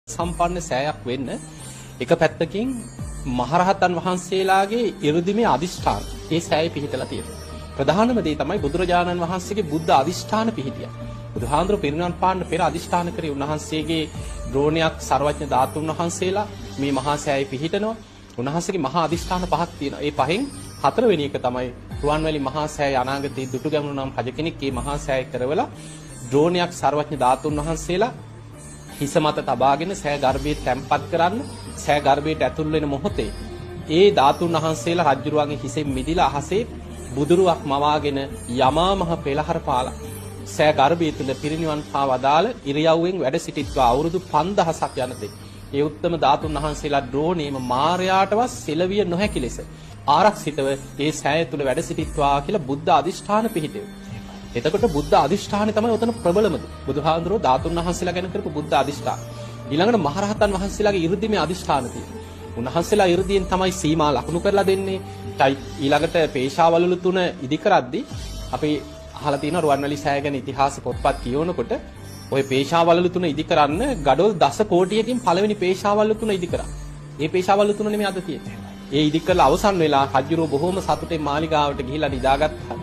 සම්පන්න සෑයක් වෙන්න එක පැත්තකින් මහරහතන් වහන්සේලාගේ 이르දිමේ අදිෂ්ඨාන ඒ සෑයේ පිහිටලා තියෙනවා. ප්‍රධානම දේ තමයි බුදුරජාණන් වහන්සේගේ බුද්ධ අදිෂ්ඨාන පිහිටිය. බුදුහාඳුරු පිරිනිවන් පාන්න පෙර අදිෂ්ඨාන කරේ උන්වහන්සේගේ ද්‍රෝණයක් සර්වඥ ධාතුන් වහන්සේලා මේ මහා සෑයේ පිහිටනවා. උන්වහන්සේගේ මහා අදිෂ්ඨාන පහක් තියෙනවා. ඒ පහෙන් හතරවෙනි එක තමයි රුවන්වැලි මහා සෑය අනාගතයේ දුටුගැමුණු නම් රජ කෙනෙක් මේ මහා සෑය කරවලා ද්‍රෝණයක් සර්වඥ ධාතුන් වහන්සේලා හිස මත තබාගෙන සෑ ගර්භයේ තැම්පත් කරන්න සෑ ගර්භයට ඇතුල් වෙන මොහොතේ ඒ ධාතුන් වහන්සේලා රජුරුවන්ගේ හිසෙන් මිදිලා අහසේ බුදුරුවක් මවාගෙන යමා මහ පෙළහර පාලා සෑ ගර්භය තුල පිරිනිවන් පාවදාල ඉරියව්වෙන් වැඩ සිටිත්වා අවුරුදු 5000ක් යනතේ ඒ උත්තම ධාතුන් වහන්සේලා ද්‍රෝණේම මාර්යාටවත් සෙලවිය නොහැකි ලෙස ආරක්ෂිතව ඒ සෑය තුල වැඩ සිටිත්වා කියලා බුද්ධ අදිෂ්ඨාන පිහිටෙව්වා. එතකොට බුද්ධ අදිෂ්ඨානෙ තමයි උතන ප්‍රබලම දේ. බුදුහාඳුරෝ ධාතුන් වහන්සේලා ගැන කරපු බුද්ධ අදිෂ්ඨාන. ඊළඟට මහරහතන් වහන්සේලාගේ 이르දිමේ අදිෂ්ඨාන තියෙනවා. උන්වහන්සේලා 이르දියෙන් තමයි සීමා ලකුණු කරලා දෙන්නේ. ඊළඟට පේශාවලලු තුන ඉදි කරද්දී අපි අහලා තියෙනවා රුවන්වැලි සෑය ගැන ඉතිහාස පොත්පත් කියවනකොට ওই පේශාවලලු තුන ඉදි කරන්න ගඩොල් 10 කෝටියකින් පළවෙනි පේශාවලලු තුන ඉදි කරා. මේ පේශාවලලු තුන නෙමෙයි අද තියෙන්නේ. ඒ ඉදි කරලා අවසන් වෙලා රජුරෝ බොහොම සතුටෙන් මාලිගාවට ගිහිලා නිදාගත්තා.